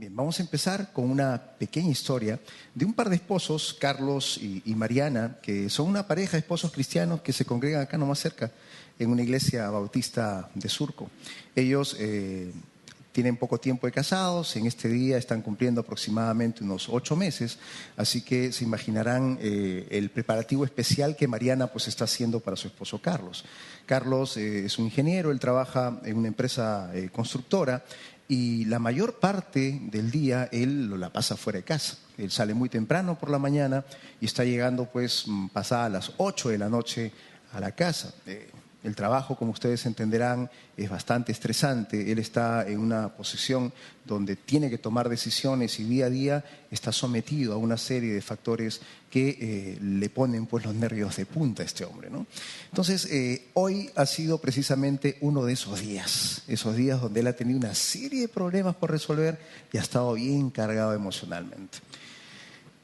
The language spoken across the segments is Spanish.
Bien, vamos a empezar con una pequeña historia de un par de esposos, Carlos y Mariana, que son una pareja de esposos cristianos que se congregan acá nomás cerca, en una iglesia bautista de Surco. Ellos tienen poco tiempo de casados, en este día están cumpliendo aproximadamente unos 8 meses, así que se imaginarán el preparativo especial que Mariana pues está haciendo para su esposo Carlos. Carlos es un ingeniero, él trabaja en una empresa constructora, y la mayor parte del día él la pasa fuera de casa. Él sale muy temprano por la mañana y está llegando pues pasadas las 8 de la noche a la casa. El trabajo, como ustedes entenderán, es bastante estresante. Él está en una posición donde tiene que tomar decisiones y día a día está sometido a una serie de factores que le ponen pues los nervios de punta a este hombre, ¿no? Entonces, hoy ha sido precisamente uno de esos días donde él ha tenido una serie de problemas por resolver y ha estado bien cargado emocionalmente.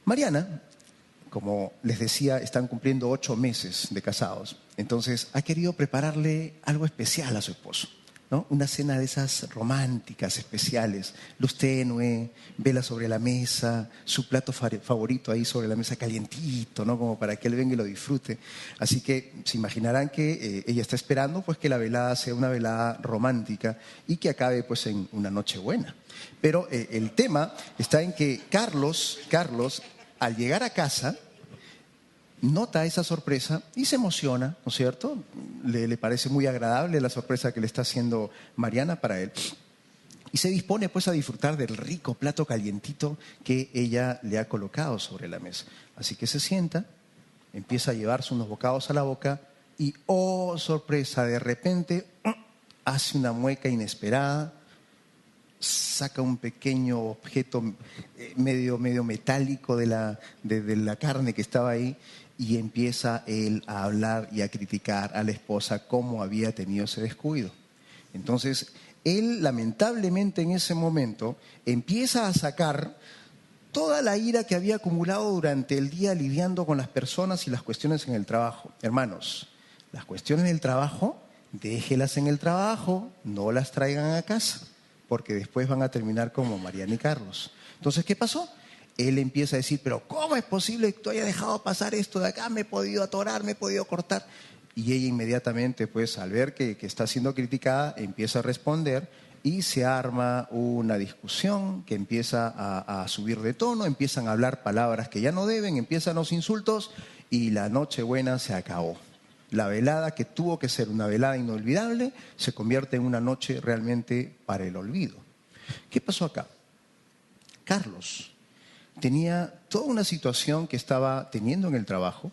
Mariana, como les decía, están cumpliendo 8 meses de casados. Entonces, ha querido prepararle algo especial a su esposo, ¿no? Una cena de esas románticas, especiales, luz tenue, vela sobre la mesa, su plato favorito ahí sobre la mesa calientito, ¿no? Como para que él venga y lo disfrute. Así que se imaginarán que ella está esperando pues que la velada sea una velada romántica y que acabe pues en una noche buena. Pero el tema está en que Carlos, al llegar a casa, nota esa sorpresa y se emociona, ¿no es cierto? Le parece muy agradable la sorpresa que le está haciendo Mariana para él. Y se dispone pues a disfrutar del rico plato calientito que ella le ha colocado sobre la mesa. Así que se sienta, empieza a llevarse unos bocados a la boca y, oh sorpresa, de repente hace una mueca inesperada, saca un pequeño objeto medio metálico de la carne que estaba ahí y empieza él a hablar y a criticar a la esposa cómo había tenido ese descuido. Entonces, él lamentablemente en ese momento empieza a sacar toda la ira que había acumulado durante el día lidiando con las personas y las cuestiones en el trabajo. Hermanos, las cuestiones del trabajo, déjelas en el trabajo, no las traigan a casa, porque después van a terminar como Mariana y Carlos. Entonces, ¿qué pasó? Él empieza a decir, pero ¿cómo es posible que tú hayas dejado pasar esto de acá? Me he podido atorar, me he podido cortar. Y ella inmediatamente, pues, al ver que está siendo criticada, empieza a responder y se arma una discusión que empieza a subir de tono, empiezan a hablar palabras que ya no deben, empiezan los insultos y la Nochebuena se acabó. La velada, que tuvo que ser una velada inolvidable, se convierte en una noche realmente para el olvido. ¿Qué pasó acá? Carlos tenía toda una situación que estaba teniendo en el trabajo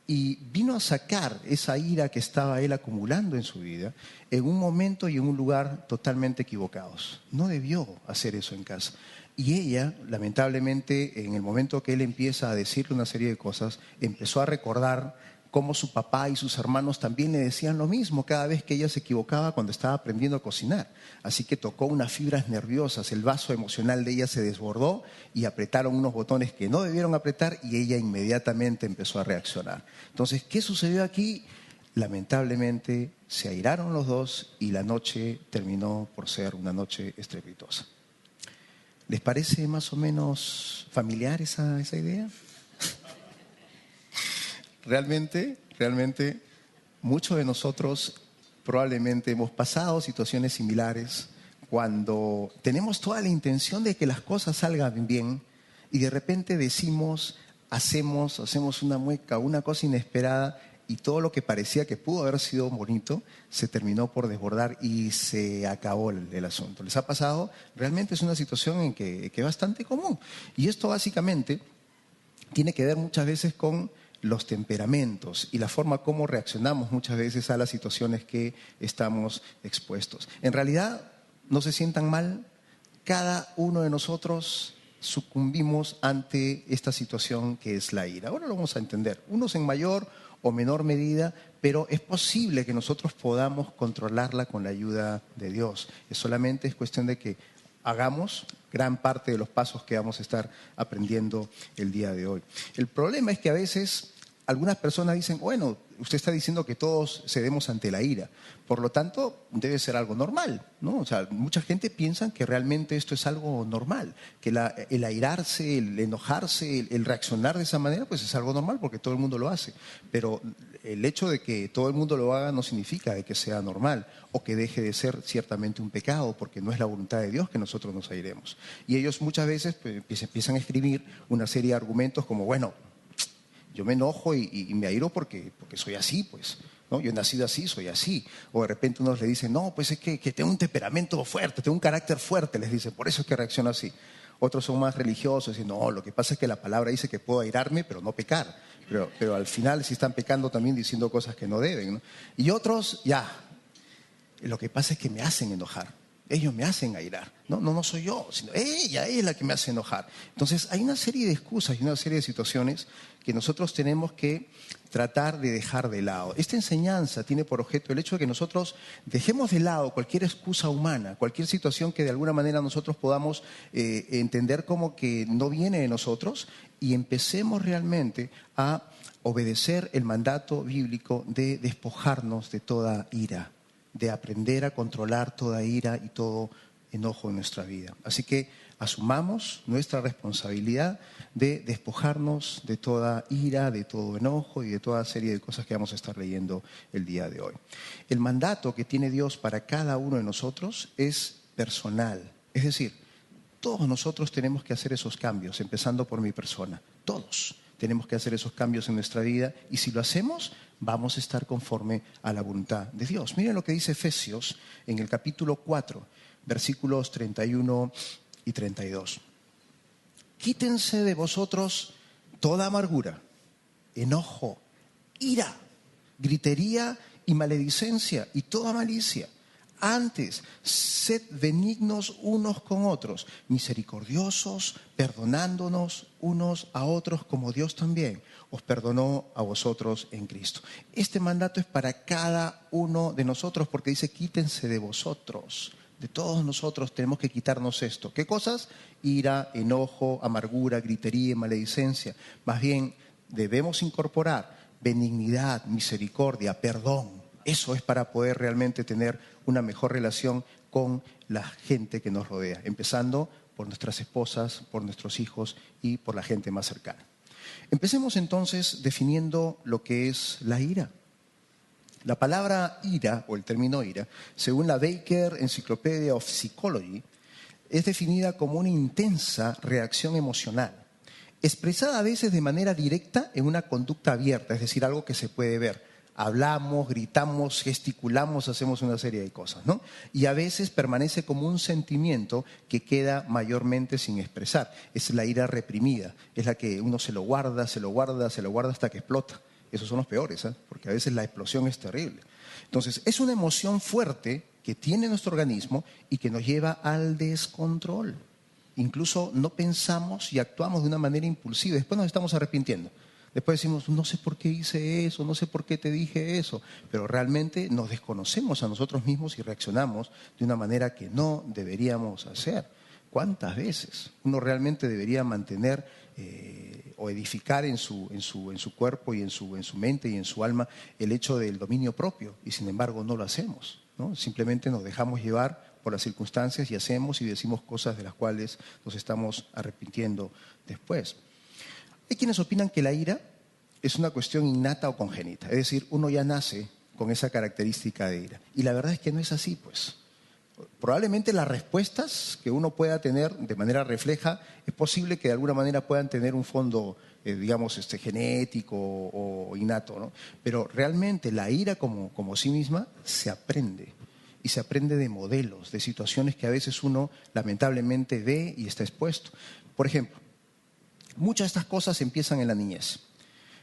y vino a sacar esa ira que estaba él acumulando en su vida en un momento y en un lugar totalmente equivocados. No debió hacer eso en casa. Y ella, lamentablemente, en el momento que él empieza a decirle una serie de cosas, empezó a recordar cómo su papá y sus hermanos también le decían lo mismo cada vez que ella se equivocaba cuando estaba aprendiendo a cocinar. Así que tocó unas fibras nerviosas, el vaso emocional de ella se desbordó y apretaron unos botones que no debieron apretar y ella inmediatamente empezó a reaccionar. Entonces, ¿qué sucedió aquí? Lamentablemente se airaron los dos y la noche terminó por ser una noche estrepitosa. ¿Les parece más o menos familiar esa idea? Realmente, muchos de nosotros probablemente hemos pasado situaciones similares cuando tenemos toda la intención de que las cosas salgan bien y de repente decimos, hacemos una mueca, una cosa inesperada y todo lo que parecía que pudo haber sido bonito se terminó por desbordar y se acabó el asunto. ¿Les ha pasado? Realmente es una situación en que es bastante común. Y esto básicamente tiene que ver muchas veces con los temperamentos y la forma como reaccionamos muchas veces a las situaciones que estamos expuestos. En realidad, no se sientan mal, cada uno de nosotros sucumbimos ante esta situación que es la ira. Ahora lo vamos a entender, unos en mayor o menor medida, pero es posible que nosotros podamos controlarla con la ayuda de Dios. Solamente es cuestión de que hagamos gran parte de los pasos que vamos a estar aprendiendo el día de hoy. El problema es que a veces algunas personas dicen, bueno, usted está diciendo que todos cedemos ante la ira, por lo tanto debe ser algo normal, ¿no? O sea, mucha gente piensa que realmente esto es algo normal, que el airarse, el enojarse, el reaccionar de esa manera, pues es algo normal porque todo el mundo lo hace. Pero el hecho de que todo el mundo lo haga no significa de que sea normal o que deje de ser ciertamente un pecado, porque no es la voluntad de Dios que nosotros nos airemos. Y ellos muchas veces pues, empiezan a escribir una serie de argumentos como, bueno, yo me enojo y me airo porque soy así, pues, ¿no? Yo he nacido así, soy así. O de repente unos le dicen, no, pues es que tengo un temperamento fuerte, tengo un carácter fuerte, les dicen, por eso es que reacciono así. Otros son más religiosos y no, lo que pasa es que la palabra dice que puedo airarme, pero no pecar. Pero al final sí están pecando también diciendo cosas que no deben, ¿no? Y otros, ya, lo que pasa es que me hacen enojar. Ellos me hacen airar. No soy yo, sino ella es la que me hace enojar. Entonces hay una serie de excusas y una serie de situaciones que nosotros tenemos que tratar de dejar de lado. Esta enseñanza tiene por objeto el hecho de que nosotros dejemos de lado cualquier excusa humana, cualquier situación que de alguna manera nosotros podamos entender como que no viene de nosotros y empecemos realmente a obedecer el mandato bíblico de despojarnos de toda ira, de aprender a controlar toda ira y todo enojo en nuestra vida. Así que asumamos nuestra responsabilidad de despojarnos de toda ira, de todo enojo y de toda serie de cosas que vamos a estar leyendo el día de hoy. El mandato que tiene Dios para cada uno de nosotros es personal. Es decir, todos nosotros tenemos que hacer esos cambios, empezando por mi persona. Todos tenemos que hacer esos cambios en nuestra vida y si lo hacemos, vamos a estar conforme a la voluntad de Dios. Miren lo que dice Efesios en el capítulo 4, versículos 31 y 32. Quítense de vosotros toda amargura, enojo, ira, gritería y maledicencia y toda malicia. Antes, sed benignos unos con otros, misericordiosos, perdonándonos unos a otros como Dios también os perdonó a vosotros en Cristo. Este mandato es para cada uno de nosotros porque dice quítense de vosotros. De todos nosotros tenemos que quitarnos esto. ¿Qué cosas? Ira, enojo, amargura, gritería y maledicencia. Más bien debemos incorporar benignidad, misericordia, perdón. Eso es para poder realmente tener una mejor relación con la gente que nos rodea, empezando por nuestras esposas, por nuestros hijos y por la gente más cercana. Empecemos entonces definiendo lo que es la ira. La palabra ira, o el término ira, según la Baker Encyclopedia of Psychology, es definida como una intensa reacción emocional, expresada a veces de manera directa en una conducta abierta, es decir, algo que se puede ver. Hablamos, gritamos, gesticulamos, hacemos una serie de cosas, ¿no? Y a veces permanece como un sentimiento que queda mayormente sin expresar. Es la ira reprimida, es la que uno se lo guarda, se lo guarda, se lo guarda hasta que explota. Esos son los peores, ¿eh? Porque a veces la explosión es terrible. Entonces, es una emoción fuerte que tiene nuestro organismo y que nos lleva al descontrol. Incluso no pensamos y actuamos de una manera impulsiva. Después nos estamos arrepintiendo. Después decimos, no sé por qué hice eso, no sé por qué te dije eso, pero realmente nos desconocemos a nosotros mismos y reaccionamos de una manera que no deberíamos hacer. ¿Cuántas veces uno realmente debería mantener o edificar en su cuerpo y en su mente y en su alma el hecho del dominio propio? Y sin embargo no lo hacemos, ¿no? Simplemente nos dejamos llevar por las circunstancias y hacemos y decimos cosas de las cuales nos estamos arrepintiendo después. Hay quienes opinan que la ira es una cuestión innata o congénita, es decir, uno ya nace con esa característica de ira. Y la verdad es que no es así, pues. Probablemente las respuestas que uno pueda tener de manera refleja, es posible que de alguna manera puedan tener un fondo, digamos, genético o innato, ¿no? Pero realmente la ira como sí misma se aprende. Y se aprende de modelos, de situaciones que a veces uno lamentablemente ve y está expuesto. Por ejemplo, muchas de estas cosas empiezan en la niñez.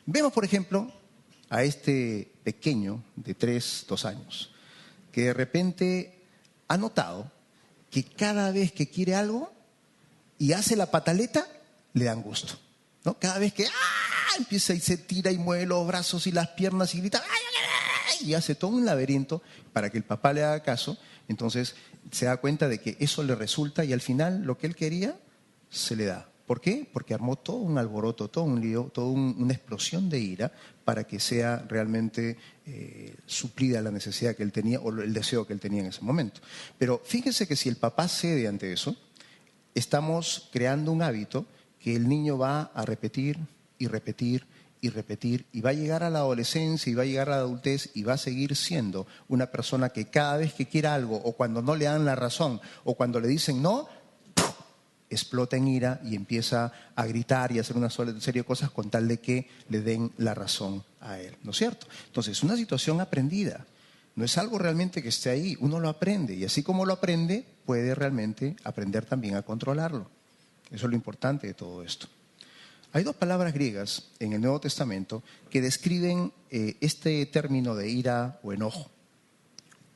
Vemos, por ejemplo, a este pequeño de 2 años, que de repente ha notado que cada vez que quiere algo y hace la pataleta, le dan gusto, ¿no? Cada vez que empieza y se tira y mueve los brazos y las piernas y grita y hace todo un laberinto para que el papá le haga caso, entonces se da cuenta de que eso le resulta y al final lo que él quería se le da. ¿Por qué? Porque armó todo un alboroto, todo un lío, una explosión de ira para que sea realmente suplida la necesidad que él tenía o el deseo que él tenía en ese momento. Pero fíjense que si el papá cede ante eso, estamos creando un hábito que el niño va a repetir y repetir y repetir, y va a llegar a la adolescencia y va a llegar a la adultez y va a seguir siendo una persona que cada vez que quiera algo o cuando no le dan la razón o cuando le dicen no, explota en ira y empieza a gritar y a hacer una serie de cosas con tal de que le den la razón a él, ¿no es cierto? Entonces, es una situación aprendida, no es algo realmente que esté ahí, uno lo aprende y así como lo aprende, puede realmente aprender también a controlarlo. Eso es lo importante de todo esto. Hay dos palabras griegas en el Nuevo Testamento que describen este término de ira o enojo.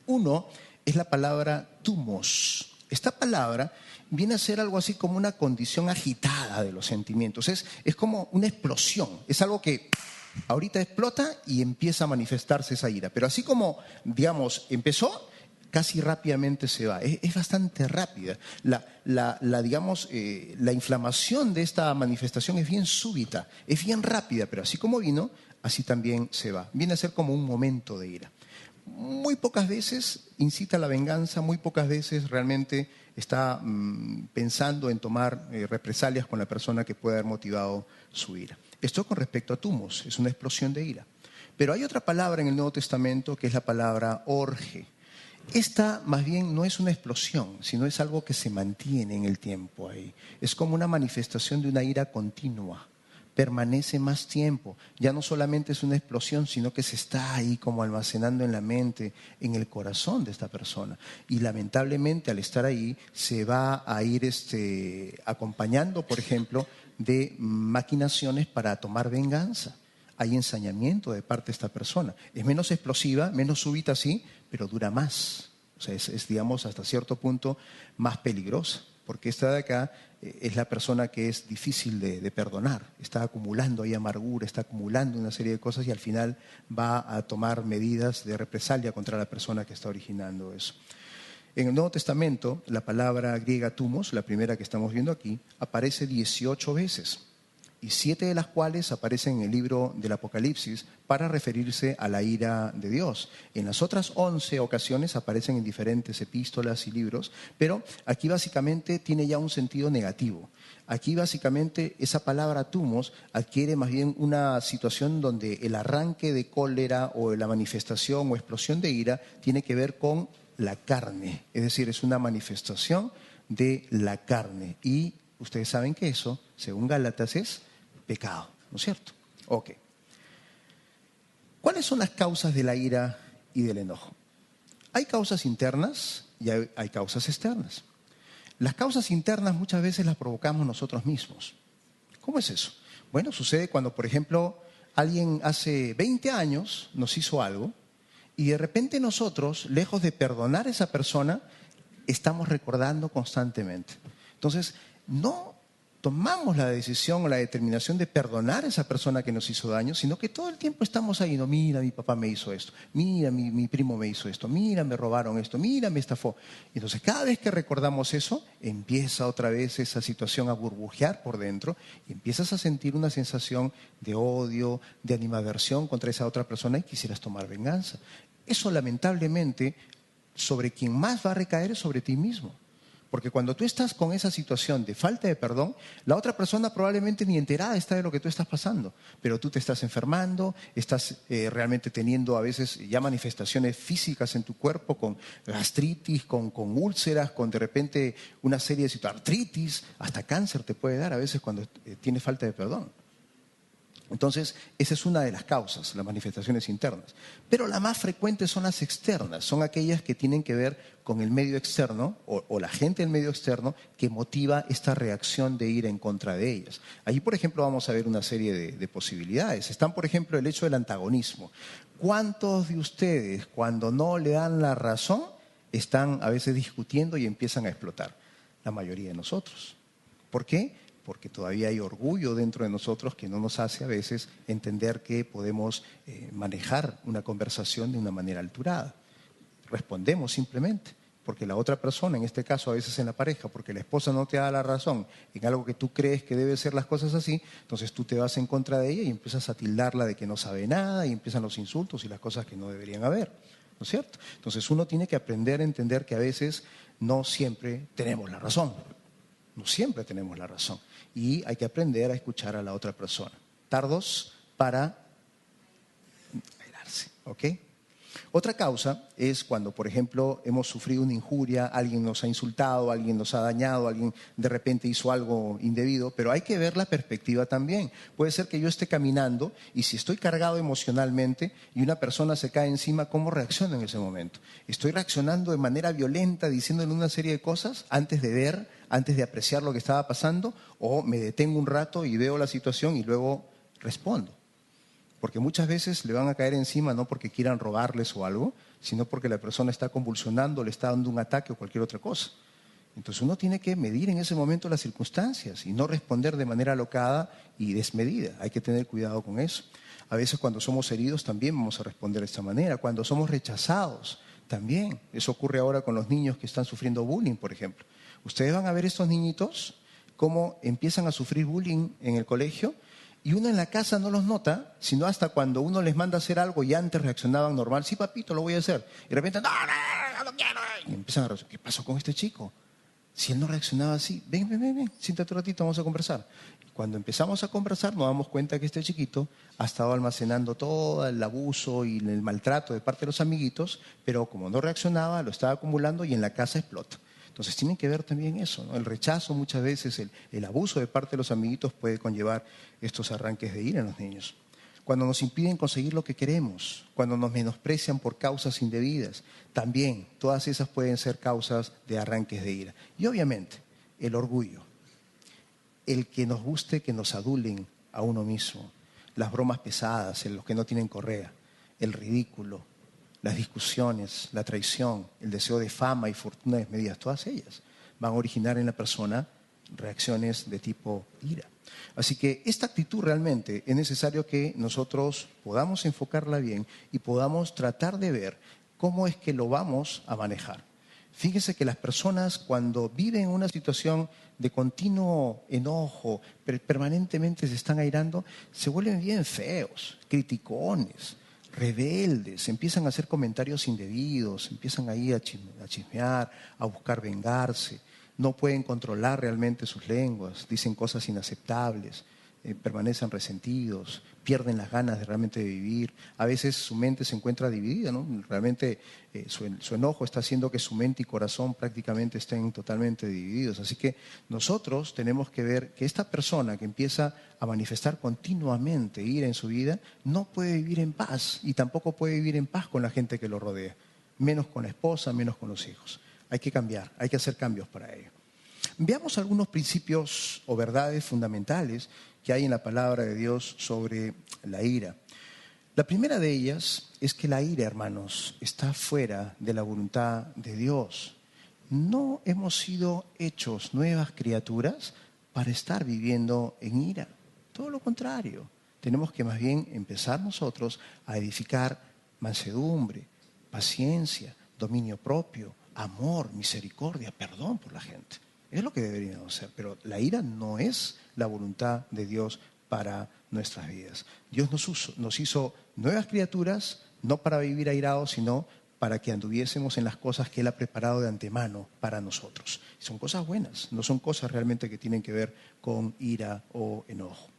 Uno es la palabra thumos. Esta palabra viene a ser algo así como una condición agitada de los sentimientos. Es como una explosión. Es algo que ahorita explota y empieza a manifestarse esa ira. Pero así como, digamos, empezó, casi rápidamente se va. Es bastante rápida. La inflamación de esta manifestación es bien súbita, es bien rápida, pero así como vino, así también se va. Viene a ser como un momento de ira. Muy pocas veces incita a la venganza, muy pocas veces realmente está pensando en tomar represalias con la persona que puede haber motivado su ira. Esto con respecto a thumos, es una explosión de ira. Pero hay otra palabra en el Nuevo Testamento que es la palabra orge. Esta más bien no es una explosión, sino es algo que se mantiene en el tiempo ahí. Es como una manifestación de una ira continua. Permanece más tiempo. Ya no solamente es una explosión, sino que se está ahí como almacenando en la mente, en el corazón de esta persona. Y lamentablemente al estar ahí se va a ir acompañando, por ejemplo, de maquinaciones para tomar venganza. Hay ensañamiento de parte de esta persona. Es menos explosiva, menos súbita, sí, pero dura más. O sea, digamos, hasta cierto punto más peligrosa. Porque esta de acá es la persona que es difícil de perdonar. Está acumulando ahí amargura, está acumulando una serie de cosas y al final va a tomar medidas de represalia contra la persona que está originando eso. En el Nuevo Testamento, la palabra griega thumos, la primera que estamos viendo aquí, aparece 18 veces. Y 7 de las cuales aparecen en el libro del Apocalipsis para referirse a la ira de Dios. En las otras 11 ocasiones aparecen en diferentes epístolas y libros, pero aquí básicamente tiene ya un sentido negativo. Aquí básicamente esa palabra thumos adquiere más bien una situación donde el arranque de cólera o la manifestación o explosión de ira tiene que ver con la carne. Es decir, es una manifestación de la carne. Y ustedes saben que eso, según Gálatas, es pecado, ¿no es cierto? Ok. ¿Cuáles son las causas de la ira y del enojo? Hay causas internas y hay causas externas. Las causas internas muchas veces las provocamos nosotros mismos. ¿Cómo es eso? Bueno, sucede cuando, por ejemplo, alguien hace 20 años nos hizo algo y de repente nosotros, lejos de perdonar a esa persona, estamos recordando constantemente. Entonces, no tomamos la decisión o la determinación de perdonar a esa persona que nos hizo daño, sino que todo el tiempo estamos ahí, no, mira, mi papá me hizo esto, mira, mi primo me hizo esto, mira, me robaron esto, mira, me estafó. Entonces, cada vez que recordamos eso, empieza otra vez esa situación a burbujear por dentro y empiezas a sentir una sensación de odio, de animadversión contra esa otra persona y quisieras tomar venganza. Eso, lamentablemente, sobre quien más va a recaer es sobre ti mismo. Porque cuando tú estás con esa situación de falta de perdón, la otra persona probablemente ni enterada está de lo que tú estás pasando. Pero tú te estás enfermando, estás realmente teniendo a veces ya manifestaciones físicas en tu cuerpo con gastritis, con úlceras, con de repente una serie de situaciones, artritis, hasta cáncer te puede dar a veces cuando tienes falta de perdón. Entonces, esa es una de las causas, las manifestaciones internas. Pero la más frecuente son las externas, son aquellas que tienen que ver con el medio externo o la gente del medio externo que motiva esta reacción de ira en contra de ellas. Ahí, por ejemplo, vamos a ver una serie de posibilidades. Están, por ejemplo, el hecho del antagonismo. ¿Cuántos de ustedes, cuando no le dan la razón, están a veces discutiendo y empiezan a explotar? La mayoría de nosotros. ¿Por qué? Porque todavía hay orgullo dentro de nosotros que no nos hace a veces entender que podemos manejar una conversación de una manera alturada. Respondemos simplemente, porque la otra persona, en este caso a veces en la pareja, porque la esposa no te da la razón en algo que tú crees que debe ser las cosas así, entonces tú te vas en contra de ella y empiezas a tildarla de que no sabe nada y empiezan los insultos y las cosas que no deberían haber, ¿no es cierto? Entonces uno tiene que aprender a entender que a veces no siempre tenemos la razón, no siempre tenemos la razón y hay que aprender a escuchar a la otra persona. Tardos para airarse, ¿ok? Otra causa es cuando, por ejemplo, hemos sufrido una injuria, alguien nos ha insultado, alguien nos ha dañado, alguien de repente hizo algo indebido, pero hay que ver la perspectiva también. Puede ser que yo esté caminando y si estoy cargado emocionalmente y una persona se cae encima, ¿cómo reacciono en ese momento? ¿Estoy reaccionando de manera violenta, diciéndole una serie de cosas antes de ver, antes de apreciar lo que estaba pasando? ¿O me detengo un rato y veo la situación y luego respondo? Porque muchas veces le van a caer encima no porque quieran robarles o algo, sino porque la persona está convulsionando, le está dando un ataque o cualquier otra cosa. Entonces uno tiene que medir en ese momento las circunstancias y no responder de manera alocada y desmedida. Hay que tener cuidado con eso. A veces cuando somos heridos también vamos a responder de esta manera. Cuando somos rechazados también. Eso ocurre ahora con los niños que están sufriendo bullying, por ejemplo. Ustedes van a ver estos niñitos cómo empiezan a sufrir bullying en el colegio. Y uno en la casa no los nota, sino hasta cuando uno les manda a hacer algo y antes reaccionaban normal. Sí, papito, lo voy a hacer. Y de repente, no, no, no quiero. Y empiezan a reaccionar. ¿Qué pasó con este chico? Si él no reaccionaba así, ven, siéntate un ratito, vamos a conversar. Y cuando empezamos a conversar nos damos cuenta que este chiquito ha estado almacenando todo el abuso y el maltrato de parte de los amiguitos, pero como no reaccionaba, lo estaba acumulando y en la casa explota. Entonces tienen que ver también eso, ¿no? El rechazo muchas veces, el abuso de parte de los amiguitos puede conllevar estos arranques de ira en los niños. Cuando nos impiden conseguir lo que queremos, cuando nos menosprecian por causas indebidas, también todas esas pueden ser causas de arranques de ira. Y obviamente el orgullo, el que nos guste que nos adulen a uno mismo, las bromas pesadas, los que no tienen correa, el ridículo, las discusiones, la traición, el deseo de fama y fortuna desmedidas, todas ellas van a originar en la persona reacciones de tipo ira. Así que esta actitud realmente es necesario que nosotros podamos enfocarla bien y podamos tratar de ver cómo es que lo vamos a manejar. Fíjense que las personas cuando viven una situación de continuo enojo, permanentemente se están airando, se vuelven bien feos, criticones, rebeldes, empiezan a hacer comentarios indebidos, empiezan ahí a chismear, a buscar vengarse, no pueden controlar realmente sus lenguas, dicen cosas inaceptables, permanecen resentidos, pierden las ganas de realmente vivir. A veces su mente se encuentra dividida, ¿no? Realmente su enojo está haciendo que su mente y corazón prácticamente estén totalmente divididos. Así que nosotros tenemos que ver que esta persona que empieza a manifestar continuamente ira en su vida no puede vivir en paz y tampoco puede vivir en paz con la gente que lo rodea, menos con la esposa, menos con los hijos. Hay que cambiar, hay que hacer cambios para ello. Veamos algunos principios o verdades fundamentales que hay en la palabra de Dios sobre la ira. La primera de ellas es que la ira, hermanos, está fuera de la voluntad de Dios. No hemos sido hechos nuevas criaturas para estar viviendo en ira. Todo lo contrario. Tenemos que más bien empezar nosotros a edificar mansedumbre, paciencia, dominio propio, amor, misericordia, perdón por la gente. Es lo que deberíamos hacer, pero la ira no es la voluntad de Dios para nuestras vidas. Dios nos hizo nuevas criaturas, no para vivir airados, sino para que anduviésemos en las cosas que Él ha preparado de antemano para nosotros. Son cosas buenas, no son cosas realmente que tienen que ver con ira o enojo.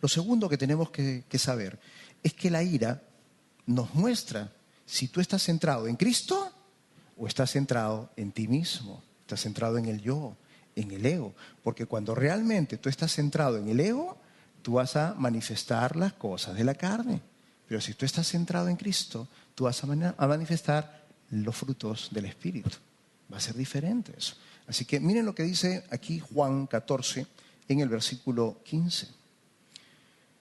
Lo segundo que tenemos que saber es que la ira nos muestra si tú estás centrado en Cristo o estás centrado en ti mismo, estás centrado en el yo, en el ego. Porque cuando realmente tú estás centrado en el ego, tú vas a manifestar las cosas de la carne. Pero si tú estás centrado en Cristo, tú vas a manifestar los frutos del Espíritu. Va a ser diferente eso. Así que miren lo que dice aquí Juan 14 en el versículo 15.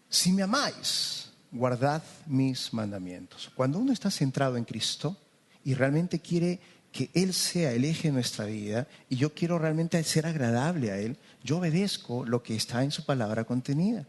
Si me amáis, guardad mis mandamientos. Cuando uno está centrado en Cristo y realmente quiere que Él sea el eje de nuestra vida y yo quiero realmente ser agradable a Él, yo obedezco lo que está en su palabra contenida.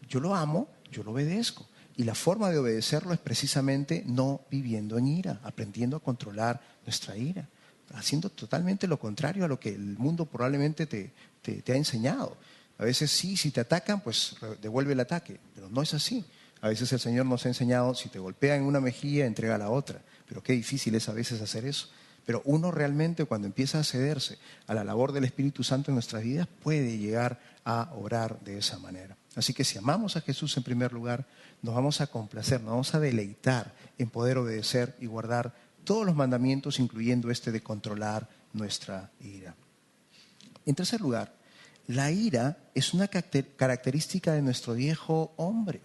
Yo lo amo, yo lo obedezco. Y la forma de obedecerlo es precisamente no viviendo en ira, aprendiendo a controlar nuestra ira. haciendo totalmente lo contrario a lo que el mundo probablemente te ha enseñado. A veces sí, si te atacan, pues devuelve el ataque, pero no es así. A veces el Señor nos ha enseñado, si te golpean en una mejilla, entrega la otra. Pero qué difícil es a veces hacer eso. Pero uno realmente cuando empieza a cederse a la labor del Espíritu Santo en nuestras vidas puede llegar a orar de esa manera. Así que si amamos a Jesús en primer lugar, nos vamos a complacer, nos vamos a deleitar en poder obedecer y guardar todos los mandamientos, incluyendo este de controlar nuestra ira. En tercer lugar, la ira es una característica de nuestro viejo hombre.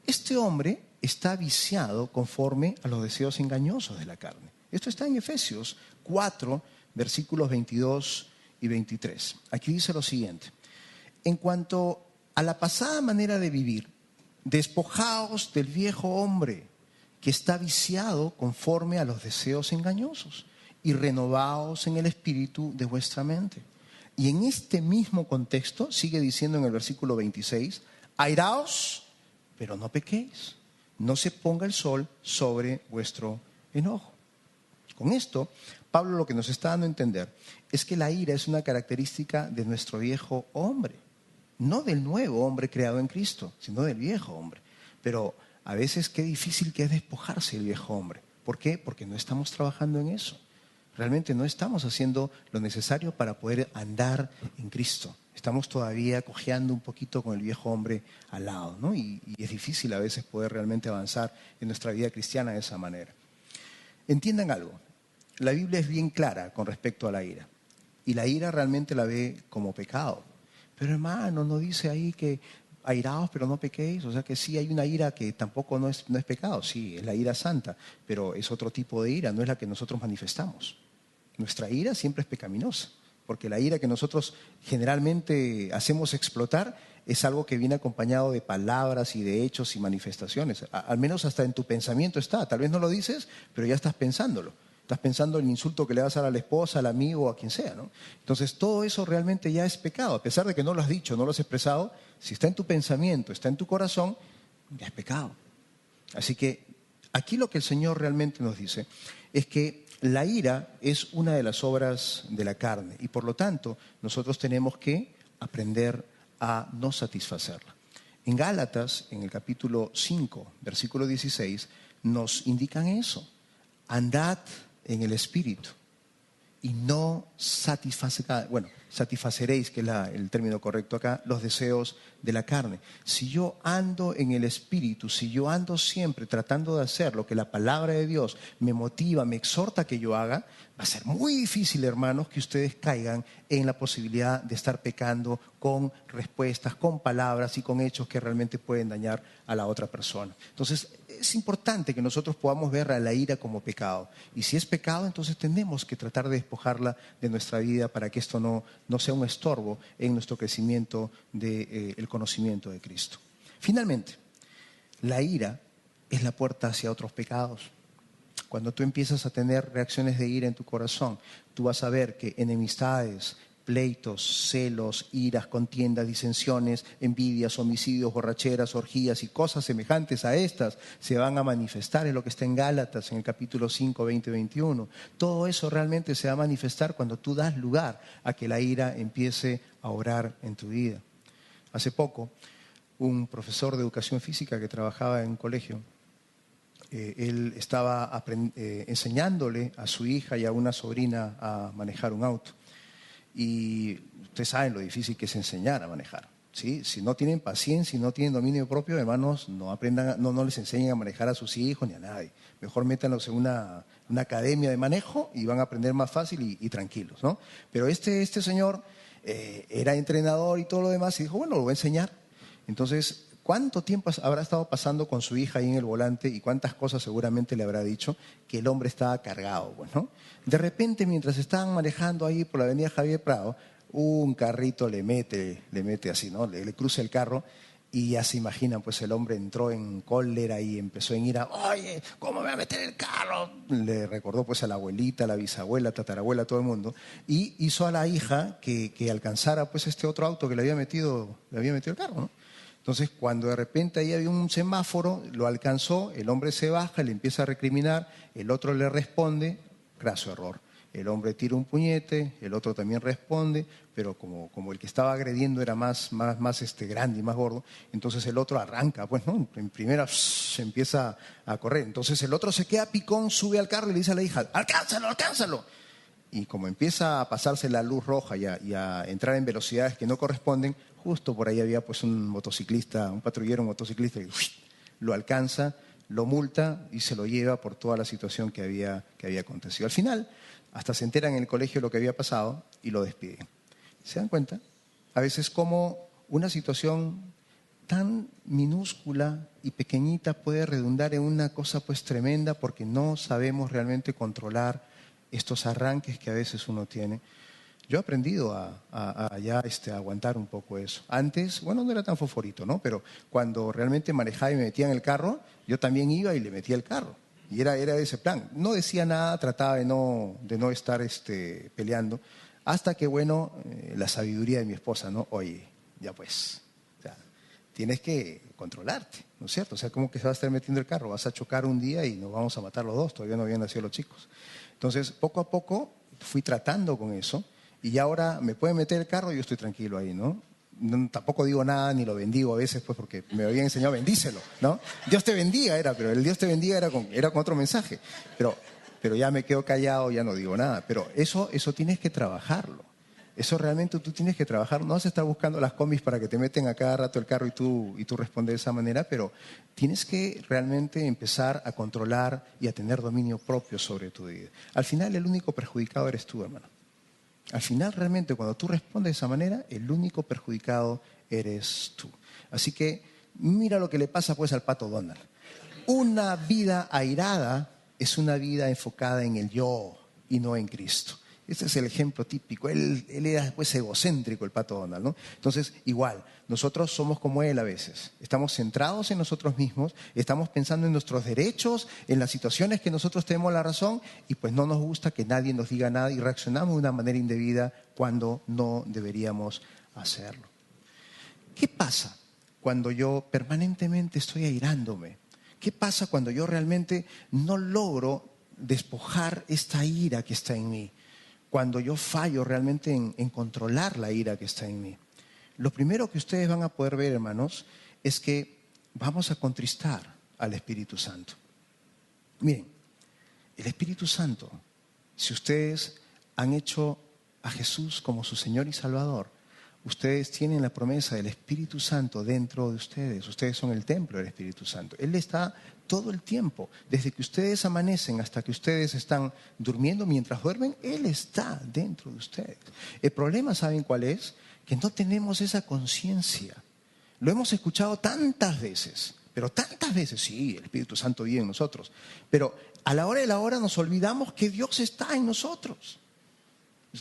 Este hombre está viciado conforme a los deseos engañosos de la carne. Esto está en Efesios 4, versículos 22 y 23. Aquí dice lo siguiente: en cuanto a la pasada manera de vivir, despojaos del viejo hombre que está viciado conforme a los deseos engañosos y renovaos en el espíritu de vuestra mente. Y en este mismo contexto sigue diciendo en el versículo 26, airaos, pero no pequéis, no se ponga el sol sobre vuestro enojo. Con esto, Pablo lo que nos está dando a entender es que la ira es una característica de nuestro viejo hombre, no del nuevo hombre creado en Cristo, sino del viejo hombre. Pero a veces qué difícil que es despojarse del viejo hombre. ¿Por qué? Porque no estamos trabajando en eso. Realmente no estamos haciendo lo necesario para poder andar en Cristo. Estamos todavía cojeando un poquito con el viejo hombre al lado, ¿no? Y es difícil a veces poder realmente avanzar en nuestra vida cristiana de esa manera. Entiendan algo, la Biblia es bien clara con respecto a la ira. Y la ira realmente la ve como pecado. Pero hermano, no dice ahí que airaos pero no pequéis. O sea que sí hay una ira que tampoco no es pecado. Sí, es la ira santa, pero es otro tipo de ira, no es la que nosotros manifestamos. Nuestra ira siempre es pecaminosa, porque la ira que nosotros generalmente hacemos explotar es algo que viene acompañado de palabras y de hechos y manifestaciones. Al menos hasta en tu pensamiento está. Tal vez no lo dices, pero ya estás pensándolo. Estás pensando en el insulto que le vas a dar a la esposa, al amigo, a quien sea, ¿no? Entonces todo eso realmente ya es pecado. A pesar de que no lo has dicho, no lo has expresado, si está en tu pensamiento, está en tu corazón, ya es pecado. Así que aquí lo que el Señor realmente nos dice es que la ira es una de las obras de la carne y por lo tanto nosotros tenemos que aprender a no satisfacerla. En Gálatas, en el capítulo 5, versículo 16, nos indican eso. Andad en el Espíritu y no satisfaceréis, que es el término correcto acá, los deseos de la carne. Si yo ando en el Espíritu, si yo ando siempre tratando de hacer lo que la palabra de Dios me motiva, me exhorta que yo haga, va a ser muy difícil, hermanos, que ustedes caigan en la posibilidad de estar pecando con respuestas, con palabras y con hechos que realmente pueden dañar a la otra persona. Entonces, es importante que nosotros podamos ver a la ira como pecado. Y si es pecado, entonces tenemos que tratar de despojarla de nuestra vida para que esto no sea un estorbo en nuestro crecimiento del conocimiento de Cristo. Finalmente, la ira es la puerta hacia otros pecados. Cuando tú empiezas a tener reacciones de ira en tu corazón, tú vas a ver que enemistades, pleitos, celos, iras, contiendas, disensiones, envidias, homicidios, borracheras, orgías y cosas semejantes a estas se van a manifestar en lo que está en Gálatas, en el capítulo 5, 20, 21. Todo eso realmente se va a manifestar cuando tú das lugar a que la ira empiece a obrar en tu vida. Hace poco, un profesor de educación física que trabajaba en un colegio, él estaba enseñándole a su hija y a una sobrina a manejar un auto. Y ustedes saben lo difícil que es enseñar a manejar, ¿sí? Si no tienen paciencia y no tienen dominio propio, hermanos, no les enseñen a manejar a sus hijos ni a nadie. Mejor métanlos en una academia de manejo y van a aprender más fácil y tranquilos, ¿no? Pero este señor era entrenador y todo lo demás y dijo, bueno, lo voy a enseñar. Entonces, ¿cuánto tiempo habrá estado pasando con su hija ahí en el volante y cuántas cosas seguramente le habrá dicho que el hombre estaba cargado, pues, ¿no? De repente, mientras estaban manejando ahí por la avenida Javier Prado, un carrito le mete así, ¿no? Le cruza el carro y ya se imaginan, pues el hombre entró en cólera y empezó en ira. Oye, ¿cómo me va a meter el carro? Le recordó pues a la abuelita, a la bisabuela, tatarabuela, a todo el mundo. Y hizo a la hija que alcanzara pues este otro auto que le había metido el carro, ¿no? Entonces, cuando de repente ahí había un semáforo, lo alcanzó, el hombre se baja, le empieza a recriminar, el otro le responde, graso error. el hombre tira un puñete, el otro también responde, pero como el que estaba agrediendo era más grande y más gordo, entonces el otro arranca, pues, ¿no? En primera se empieza a correr. Entonces el otro se queda picón, sube al carro y le dice a la hija, ¡alcánzalo, alcánzalo! Y como empieza a pasarse la luz roja y a entrar en velocidades que no corresponden, justo por ahí había pues un motociclista, un patrullero motociclista, y lo alcanza, lo multa y se lo lleva por toda la situación que había acontecido. Al final, hasta se entera en el colegio lo que había pasado y lo despiden. ¿Se dan cuenta? A veces como una situación tan minúscula y pequeñita puede redundar en una cosa pues tremenda porque no sabemos realmente controlar estos arranques que a veces uno tiene. Yo he aprendido a ya aguantar un poco eso. Antes, bueno, no era tan foforito, ¿no? Pero cuando realmente manejaba y me metía en el carro, yo también iba y le metía el carro. Y era ese plan. No decía nada, trataba de no estar peleando, hasta que, bueno, la sabiduría de mi esposa, ¿no? Oye, ya pues, o sea, tienes que controlarte, ¿no es cierto? O sea, ¿cómo que se va a estar metiendo el carro? Vas a chocar un día y nos vamos a matar los dos, todavía no habían nacido los chicos. Entonces, poco a poco fui tratando con eso y ya ahora me pueden meter el carro y yo estoy tranquilo ahí, ¿no? Tampoco digo nada ni lo bendigo a veces, pues porque me habían enseñado, bendícelo, ¿no? Dios te bendiga pero el Dios te bendiga era con otro mensaje. Pero ya me quedo callado, ya no digo nada. Pero eso tienes que trabajarlo. Eso realmente tú tienes que trabajar. No vas a estar buscando las combis para que te meten a cada rato el carro y tú respondes de esa manera, pero tienes que realmente empezar a controlar y a tener dominio propio sobre tu vida. Al final el único perjudicado eres tú, hermano. Al final realmente cuando tú respondes de esa manera, el único perjudicado eres tú. Así que mira lo que le pasa pues al pato Donald. Una vida airada es una vida enfocada en el yo y no en Cristo. Este es el ejemplo típico. Él era pues egocéntrico, el pato Donald, ¿no? Entonces, igual, nosotros somos como él a veces. Estamos centrados en nosotros mismos, estamos pensando en nuestros derechos, en las situaciones que nosotros tenemos la razón y pues no nos gusta que nadie nos diga nada y reaccionamos de una manera indebida cuando no deberíamos hacerlo. ¿Qué pasa cuando yo permanentemente estoy airándome? ¿Qué pasa cuando yo realmente no logro despojar esta ira que está en mí? Cuando yo fallo realmente en controlar la ira que está en mí. Lo primero que ustedes van a poder ver, hermanos, es que vamos a contristar al Espíritu Santo. Miren, el Espíritu Santo, si ustedes han hecho a Jesús como su Señor y Salvador, ustedes tienen la promesa del Espíritu Santo dentro de ustedes. Ustedes son el templo del Espíritu Santo. Él está todo el tiempo, desde que ustedes amanecen hasta que ustedes están durmiendo, mientras duermen, Él está dentro de ustedes. El problema, ¿saben cuál es? Que no tenemos esa conciencia. Lo hemos escuchado tantas veces, pero tantas veces, sí, el Espíritu Santo vive en nosotros, pero a la hora de la hora nos olvidamos que Dios está en nosotros.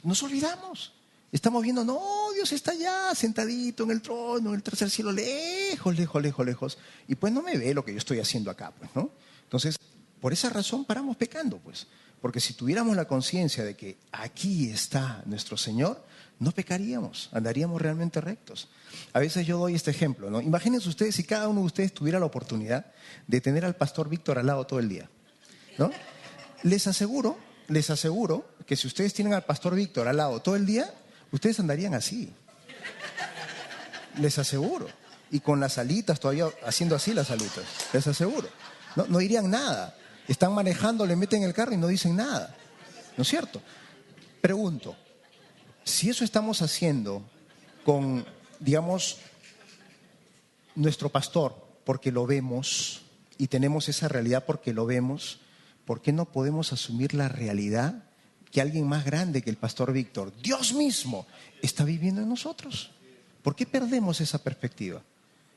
Nos olvidamos. Estamos viendo, no, Dios está allá, sentadito en el trono, en el tercer cielo, lejos, lejos, lejos, lejos. Y pues no me ve lo que yo estoy haciendo acá, pues, ¿no? Entonces, por esa razón paramos pecando, pues. Porque si tuviéramos la conciencia de que aquí está nuestro Señor, no pecaríamos, andaríamos realmente rectos. A veces yo doy este ejemplo, ¿no? Imagínense ustedes si cada uno de ustedes tuviera la oportunidad de tener al pastor Víctor al lado todo el día, ¿no? Les aseguro que si ustedes tienen al pastor Víctor al lado todo el día, ustedes andarían así. Les aseguro. Y con las alitas todavía haciendo así las alitas. Les aseguro. No dirían nada. Están manejando, le meten el carro y no dicen nada. ¿No es cierto? Pregunto, si eso estamos haciendo con, digamos, nuestro pastor, porque lo vemos y tenemos esa realidad porque lo vemos, ¿por qué no podemos asumir la realidad que alguien más grande que el pastor Víctor, Dios mismo, está viviendo en nosotros? ¿Por qué perdemos esa perspectiva?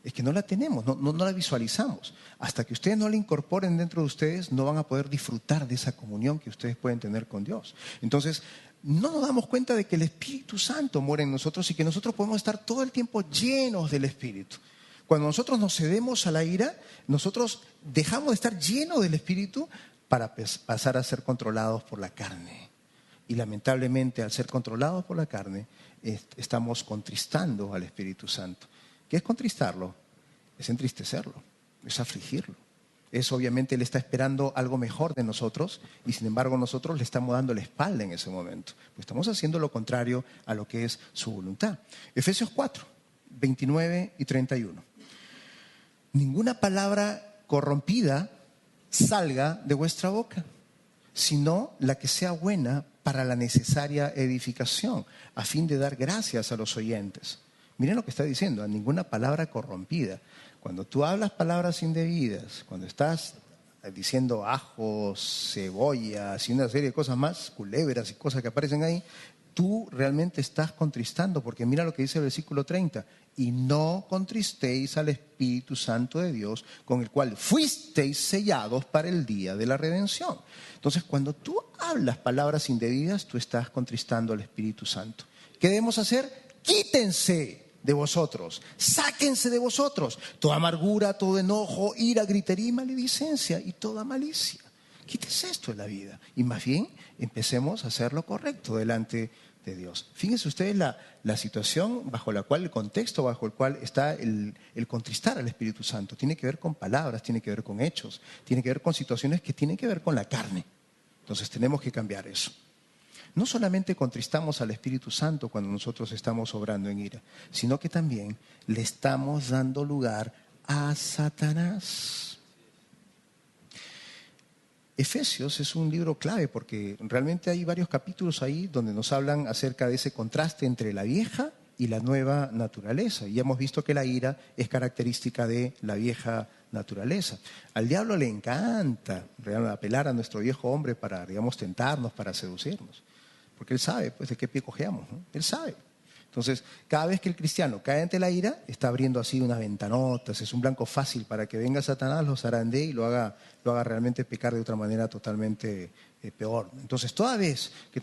Es que no la tenemos, no la visualizamos. Hasta que ustedes no la incorporen dentro de ustedes, no van a poder disfrutar de esa comunión que ustedes pueden tener con Dios. Entonces, no nos damos cuenta de que el Espíritu Santo mora en nosotros y que nosotros podemos estar todo el tiempo llenos del Espíritu. Cuando nosotros nos cedemos a la ira, nosotros dejamos de estar llenos del Espíritu para pasar a ser controlados por la carne. Y lamentablemente, al ser controlados por la carne, estamos contristando al Espíritu Santo. ¿Qué es contristarlo? Es entristecerlo, es afligirlo. Es obviamente Él está esperando algo mejor de nosotros y sin embargo nosotros le estamos dando la espalda en ese momento. Pues estamos haciendo lo contrario a lo que es su voluntad. Efesios 4, 29 y 31. Ninguna palabra corrompida salga de vuestra boca, sino la que sea buena para la necesaria edificación, a fin de dar gracias a los oyentes. Miren lo que está diciendo, a ninguna palabra corrompida. Cuando tú hablas palabras indebidas, cuando estás diciendo ajos, cebollas y una serie de cosas más, culebras y cosas que aparecen ahí, tú realmente estás contristando, porque mira lo que dice el versículo 30, y no contristéis al Espíritu Santo de Dios, con el cual fuisteis sellados para el día de la redención. Entonces, cuando tú hablas palabras indebidas, tú estás contristando al Espíritu Santo. ¿Qué debemos hacer? Quítense de vosotros, sáquense de vosotros toda amargura, todo enojo, ira, gritería y maledicencia y toda malicia. Quítese esto de la vida y más bien empecemos a hacer lo correcto delante de Dios. Fíjense ustedes la situación bajo la cual, el contexto bajo el cual está el contristar al Espíritu Santo. Tiene que ver con palabras, tiene que ver con hechos, tiene que ver con situaciones que tienen que ver con la carne. Entonces tenemos que cambiar eso. No solamente contristamos al Espíritu Santo cuando nosotros estamos obrando en ira, sino que también le estamos dando lugar a Satanás. Efesios es un libro clave porque realmente hay varios capítulos ahí donde nos hablan acerca de ese contraste entre la vieja y la nueva naturaleza. Y ya hemos visto que la ira es característica de la vieja naturaleza. Al diablo le encanta apelar a nuestro viejo hombre para, digamos, tentarnos, para seducirnos. Porque él sabe, pues, de qué pie cojeamos, ¿no? Él sabe. Entonces, cada vez que el cristiano cae ante la ira, está abriendo así unas ventanotas, es un blanco fácil para que venga Satanás, lo zarandee y lo haga realmente pecar de otra manera totalmente peor. Entonces, toda vez que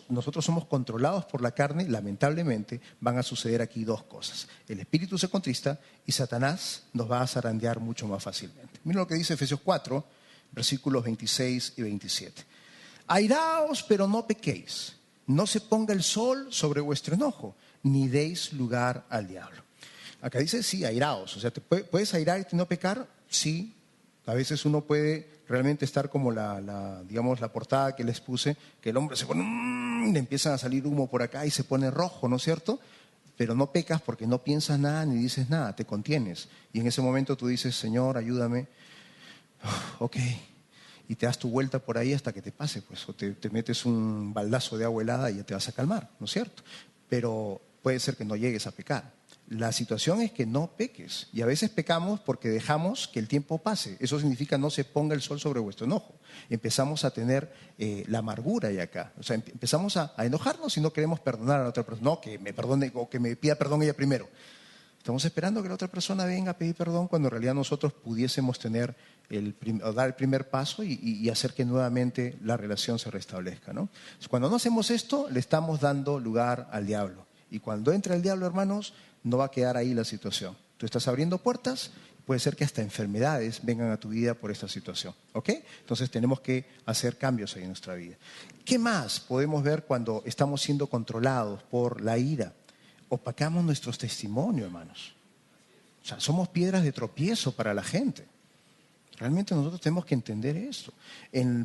nosotros somos controlados por la carne, lamentablemente van a suceder aquí dos cosas. El espíritu se contrista y Satanás nos va a zarandear mucho más fácilmente. Miren lo que dice Efesios 4, versículos 26 y 27. Airaos, pero no pequéis. No se ponga el sol sobre vuestro enojo, ni deis lugar al diablo. Acá dice, sí, airaos. O sea, ¿puedes airar y no pecar? Sí. A veces uno puede realmente estar como digamos, la portada que les puse, que el hombre se pone, le empiezan a salir humo por acá y se pone rojo, ¿no es cierto? Pero no pecas porque no piensas nada ni dices nada, te contienes. Y en ese momento tú dices, Señor, ayúdame. Ok. Y te das tu vuelta por ahí hasta que te pase, pues, o te metes un baldazo de agua helada y ya te vas a calmar, ¿no es cierto? Pero puede ser que no llegues a pecar. La situación es que no peques, y a veces pecamos porque dejamos que el tiempo pase. Eso significa no se ponga el sol sobre vuestro enojo. Empezamos a tener la amargura y acá. O sea, empezamos a enojarnos y no queremos perdonar a la otra persona. No, que me perdone o que me pida perdón ella primero. Estamos esperando que la otra persona venga a pedir perdón cuando en realidad nosotros pudiésemos tener dar el primer paso y hacer que nuevamente la relación se restablezca, ¿no? Cuando no hacemos esto, le estamos dando lugar al diablo. Y cuando entra el diablo, hermanos, no va a quedar ahí la situación. Tú estás abriendo puertas, puede ser que hasta enfermedades vengan a tu vida por esta situación, ¿ok? Entonces tenemos que hacer cambios ahí en nuestra vida. ¿Qué más podemos ver cuando estamos siendo controlados por la ira? Opacamos nuestros testimonios, hermanos. O sea, somos piedras de tropiezo para la gente. Realmente nosotros tenemos que entender esto.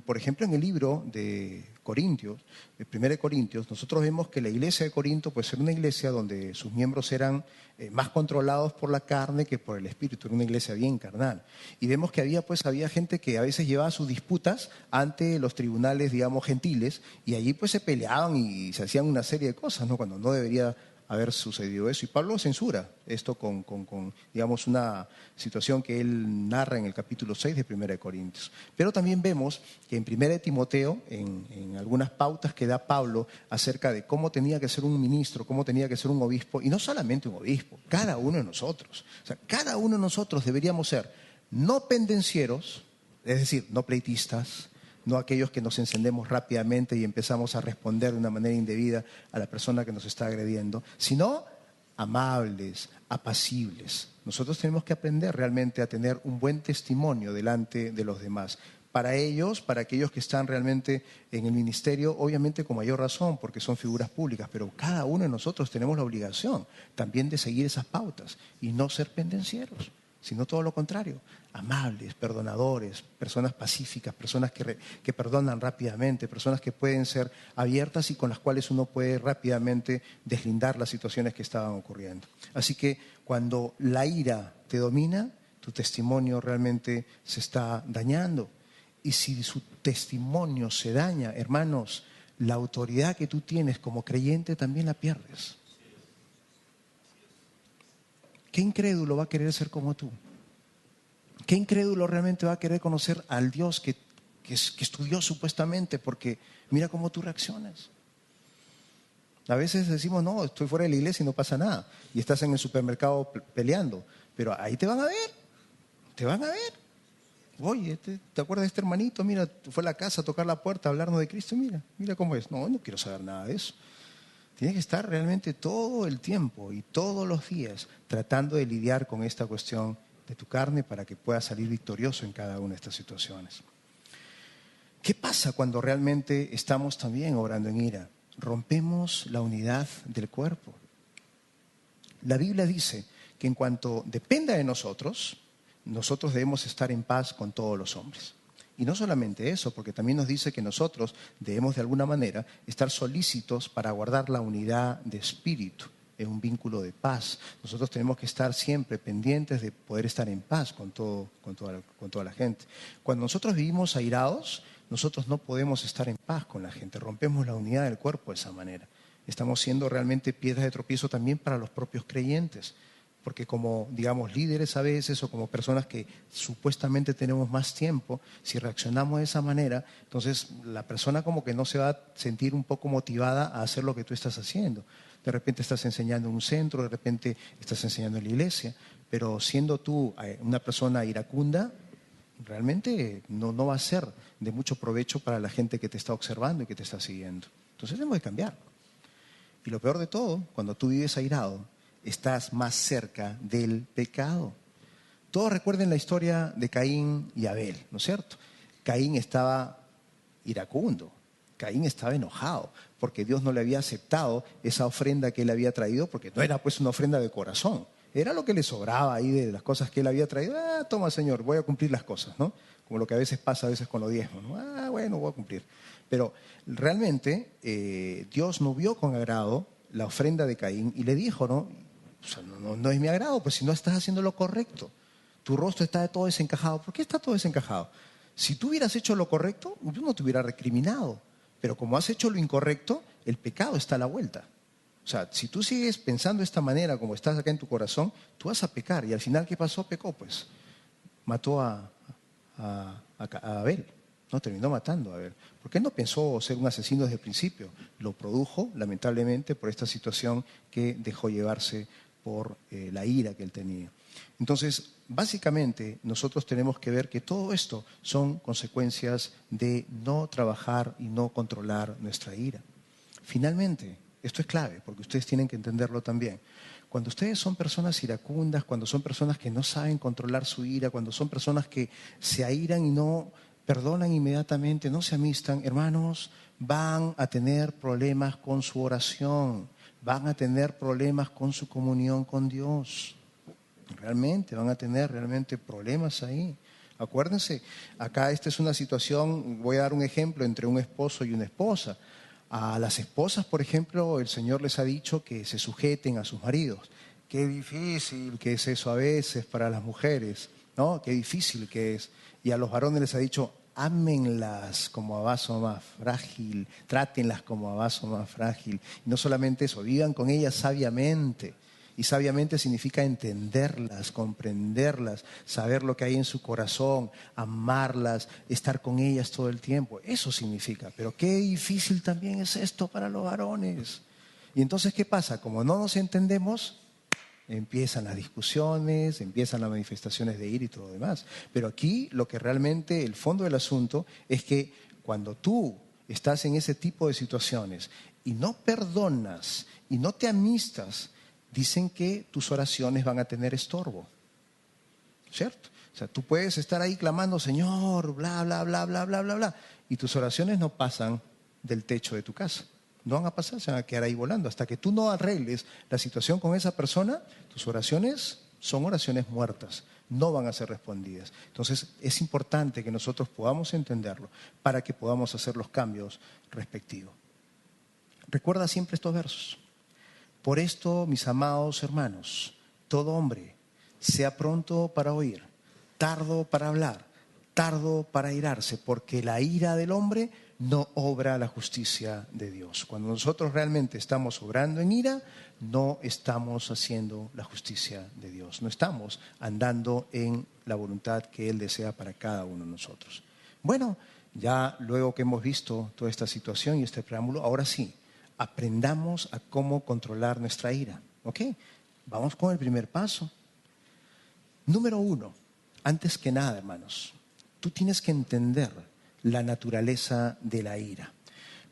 Por ejemplo, en el libro de Corintios, el 1 Corintios, nosotros vemos que la iglesia de Corinto pues, era una iglesia donde sus miembros eran más controlados por la carne que por el espíritu. Era una iglesia bien carnal. Y vemos que había gente que a veces llevaba sus disputas ante los tribunales, digamos, gentiles, y allí pues se peleaban y se hacían una serie de cosas, ¿no? Cuando no debería haber sucedido eso. Y Pablo censura esto con digamos, una situación que él narra en el capítulo 6 de 1 Corintios. Pero también vemos que en 1 Timoteo, en algunas pautas que da Pablo acerca de cómo tenía que ser un ministro, cómo tenía que ser un obispo, y no solamente un obispo, cada uno de nosotros. O sea, cada uno de nosotros deberíamos ser no pendencieros, es decir, no pleitistas, no aquellos que nos encendemos rápidamente y empezamos a responder de una manera indebida a la persona que nos está agrediendo, sino amables, apacibles. Nosotros tenemos que aprender realmente a tener un buen testimonio delante de los demás. Para ellos, para aquellos que están realmente en el ministerio, obviamente con mayor razón, porque son figuras públicas, pero cada uno de nosotros tenemos la obligación también de seguir esas pautas y no ser pendencieros. sino todo lo contrario. Amables, perdonadores, personas pacíficas, personas que perdonan rápidamente, personas que pueden ser abiertas y con las cuales uno puede rápidamente deslindar las situaciones que estaban ocurriendo. Así que cuando la ira te domina, tu testimonio realmente se está dañando. Y si su testimonio se daña, hermanos, la autoridad que tú tienes como creyente también la pierdes. ¿Qué incrédulo va a querer ser como tú? ¿Qué incrédulo realmente va a querer conocer al Dios que estudió supuestamente? Porque mira cómo tú reaccionas. A veces decimos, no, estoy fuera de la iglesia y no pasa nada. Y estás en el supermercado peleando. Pero ahí te van a ver. Te van a ver. Oye, ¿te acuerdas de este hermanito? Mira, fue a la casa a tocar la puerta, a hablarnos de Cristo. Mira cómo es. No, no quiero saber nada de eso. Tienes que estar realmente todo el tiempo y todos los días tratando de lidiar con esta cuestión de tu carne para que puedas salir victorioso en cada una de estas situaciones. ¿Qué pasa cuando realmente estamos también obrando en ira? Rompemos la unidad del cuerpo. La Biblia dice que en cuanto dependa de nosotros, nosotros debemos estar en paz con todos los hombres. Y no solamente eso, porque también nos dice que nosotros debemos de alguna manera estar solícitos para guardar la unidad de espíritu, en un vínculo de paz. Nosotros tenemos que estar siempre pendientes de poder estar en paz con toda la gente. Cuando nosotros vivimos airados, nosotros no podemos estar en paz con la gente. Rompemos la unidad del cuerpo de esa manera. Estamos siendo realmente piedras de tropiezo también para los propios creyentes. Porque como, digamos, líderes a veces o como personas que supuestamente tenemos más tiempo, si reaccionamos de esa manera, entonces la persona como que no se va a sentir un poco motivada a hacer lo que tú estás haciendo. De repente estás enseñando en un centro, de repente estás enseñando en la iglesia, pero siendo tú una persona iracunda, realmente no va a ser de mucho provecho para la gente que te está observando y que te está siguiendo. Entonces tenemos que cambiar. Y lo peor de todo, cuando tú vives airado, estás más cerca del pecado. Todos recuerden la historia de Caín y Abel, ¿no es cierto? Caín estaba iracundo, Caín estaba enojado porque Dios no le había aceptado esa ofrenda que él había traído, porque no era pues una ofrenda de corazón, era lo que le sobraba ahí de las cosas que él había traído. Toma Señor, voy a cumplir las cosas, ¿no? Como lo que a veces pasa con los diezmos, ¿no? Bueno, voy a cumplir. Pero realmente Dios no vio con agrado la ofrenda de Caín y le dijo, ¿no? O sea, no es mi agrado, pues si no estás haciendo lo correcto. Tu rostro está todo desencajado. ¿Por qué está todo desencajado? Si tú hubieras hecho lo correcto, yo no te hubiera recriminado. Pero como has hecho lo incorrecto, el pecado está a la vuelta. O sea, si tú sigues pensando de esta manera, como estás acá en tu corazón, tú vas a pecar. Y al final, ¿qué pasó? Pecó, pues. Mató a Abel. No, terminó matando a Abel. Porque él no pensó ser un asesino desde el principio. Lo produjo, lamentablemente, por esta situación que dejó llevarse por la ira que él tenía. Entonces, básicamente, nosotros tenemos que ver que todo esto son consecuencias de no trabajar y no controlar nuestra ira. Finalmente, esto es clave, porque ustedes tienen que entenderlo también. Cuando ustedes son personas iracundas, cuando son personas que no saben controlar su ira, cuando son personas que se airan y no perdonan inmediatamente, no se amistan, hermanos, van a tener problemas con su oración, van a tener problemas con su comunión con Dios. Realmente, van a tener realmente problemas ahí. Acuérdense, acá esta es una situación, voy a dar un ejemplo entre un esposo y una esposa. A las esposas, por ejemplo, el Señor les ha dicho que se sujeten a sus maridos. Qué difícil que es eso a veces para las mujeres, ¿no? Qué difícil que es. Y a los varones les ha dicho, ámenlas como a vaso más frágil, trátenlas como a vaso más frágil. Y no solamente eso, vivan con ellas sabiamente. Y sabiamente significa entenderlas, comprenderlas, saber lo que hay en su corazón, amarlas, estar con ellas todo el tiempo. Eso significa. Pero qué difícil también es esto para los varones. Y entonces, ¿qué pasa? Como no nos entendemos, empiezan las discusiones, empiezan las manifestaciones de ira y todo lo demás. Pero aquí lo que realmente, el fondo del asunto es que cuando tú estás en ese tipo de situaciones y no perdonas y no te amistas, dicen que tus oraciones van a tener estorbo, ¿cierto? O sea, tú puedes estar ahí clamando, Señor, bla, bla, bla, bla, bla, bla, bla, y tus oraciones no pasan del techo de tu casa. No van a pasar, se van a quedar ahí volando. Hasta que tú no arregles la situación con esa persona, tus oraciones son oraciones muertas, no van a ser respondidas. Entonces es importante que nosotros podamos entenderlo para que podamos hacer los cambios respectivos. Recuerda siempre estos versos. Por esto, mis amados hermanos, todo hombre sea pronto para oír, tardo para hablar, tardo para airarse, porque la ira del hombre no obra la justicia de Dios. Cuando nosotros realmente estamos obrando en ira, no estamos haciendo la justicia de Dios. No estamos andando en la voluntad que Él desea para cada uno de nosotros. Bueno, ya luego que hemos visto toda esta situación y este preámbulo, ahora sí, aprendamos a cómo controlar nuestra ira. ¿Ok? Vamos con el primer paso. Número 1, antes que nada, hermanos, tú tienes que entender la naturaleza de la ira.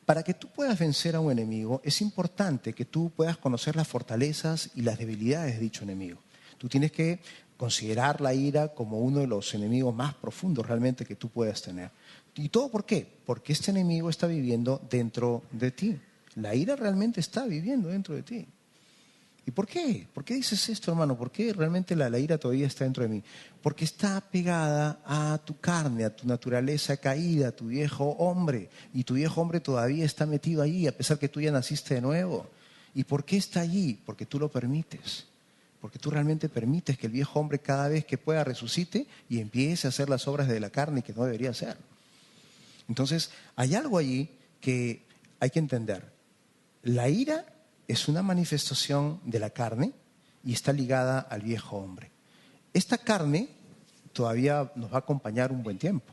Para que tú puedas vencer a un enemigo, es importante que tú puedas conocer las fortalezas y las debilidades de dicho enemigo. Tú tienes que considerar la ira como uno de los enemigos más profundos realmente que tú puedas tener. ¿Y todo por qué? Porque este enemigo está viviendo dentro de ti. La ira realmente está viviendo dentro de ti. ¿Y por qué? ¿Por qué dices esto, hermano? ¿Por qué realmente la ira todavía está dentro de mí? Porque está pegada a tu carne, a tu naturaleza caída, a tu viejo hombre. Y tu viejo hombre todavía está metido allí, a pesar que tú ya naciste de nuevo. ¿Y por qué está allí? Porque tú lo permites. Porque tú realmente permites que el viejo hombre cada vez que pueda resucite y empiece a hacer las obras de la carne que no debería hacer. Entonces, hay algo allí que hay que entender. La ira es una manifestación de la carne y está ligada al viejo hombre. Esta carne todavía nos va a acompañar un buen tiempo.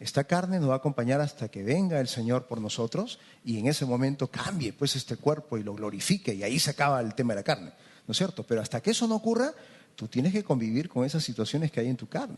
Esta carne nos va a acompañar hasta que venga el Señor por nosotros y en ese momento cambie pues este cuerpo y lo glorifique, y ahí se acaba el tema de la carne, ¿no es cierto? Pero hasta que eso no ocurra, tú tienes que convivir con esas situaciones que hay en tu carne.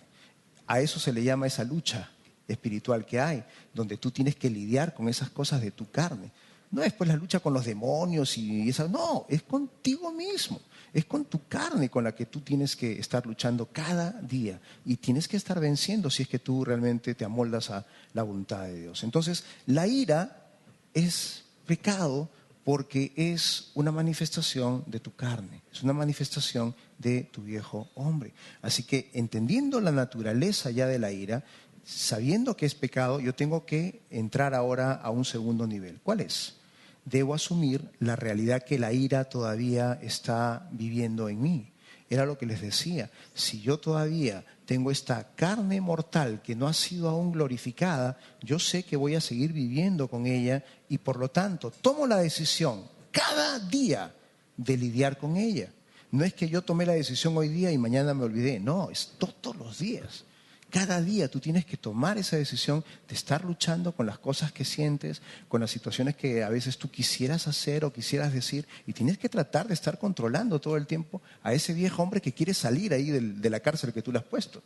A eso se le llama esa lucha espiritual que hay, donde tú tienes que lidiar con esas cosas de tu carne. No es pues la lucha con los demonios y esas, no, es contigo mismo, es con tu carne con la que tú tienes que estar luchando cada día y tienes que estar venciendo si es que tú realmente te amoldas a la voluntad de Dios. Entonces, la ira es pecado porque es una manifestación de tu carne, es una manifestación de tu viejo hombre. Así que entendiendo la naturaleza ya de la ira, sabiendo que es pecado, yo tengo que entrar ahora a un segundo nivel. ¿Cuál es? Debo asumir la realidad que la ira todavía está viviendo en mí. Era lo que les decía. Si yo todavía tengo esta carne mortal que no ha sido aún glorificada, yo sé que voy a seguir viviendo con ella y por lo tanto tomo la decisión cada día de lidiar con ella. No es que yo tomé la decisión hoy día y mañana me olvidé. No, es todos los días. Cada día tú tienes que tomar esa decisión de estar luchando con las cosas que sientes, con las situaciones que a veces tú quisieras hacer o quisieras decir, y tienes que tratar de estar controlando todo el tiempo a ese viejo hombre que quiere salir ahí de la cárcel que tú le has puesto.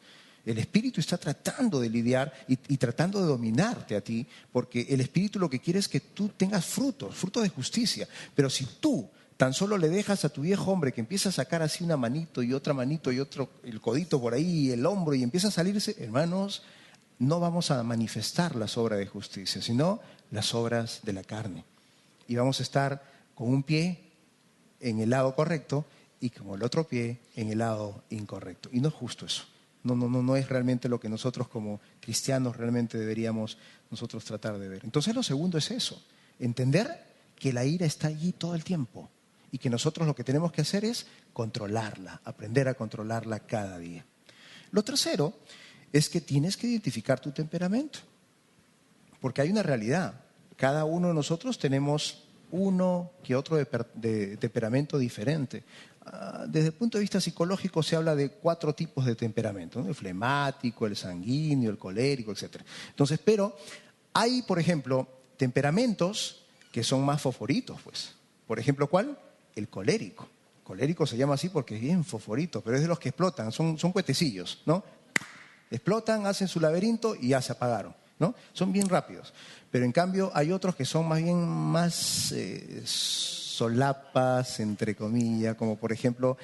El espíritu está tratando de lidiar y tratando de dominarte a ti, porque el espíritu lo que quiere es que tú tengas frutos de justicia. Pero si tú tan solo le dejas a tu viejo hombre que empieza a sacar así una manito y otro, el codito por ahí, el hombro, y empieza a salirse, hermanos, no vamos a manifestar las obras de justicia, sino las obras de la carne. Y vamos a estar con un pie en el lado correcto y con el otro pie en el lado incorrecto. Y no es justo eso. No es realmente lo que nosotros como cristianos realmente deberíamos nosotros tratar de ver. Entonces lo segundo es eso, entender que la ira está allí todo el tiempo. Y que nosotros lo que tenemos que hacer es controlarla, aprender a controlarla cada día. Lo tercero es que tienes que identificar tu temperamento, porque hay una realidad. Cada uno de nosotros tenemos uno que otro de temperamento diferente. Desde el punto de vista psicológico se habla de 4 tipos de temperamento, ¿no? El flemático, el sanguíneo, el colérico, etc. Entonces, pero hay, por ejemplo, temperamentos que son más fosforitos, pues. Por ejemplo, ¿cuál? El colérico. Colérico se llama así porque es bien fosforito, pero es de los que explotan, son cuetecillos, ¿no? Explotan, hacen su laberinto y ya se apagaron, ¿no? Son bien rápidos. Pero en cambio hay otros que son más solapas, entre comillas, como por ejemplo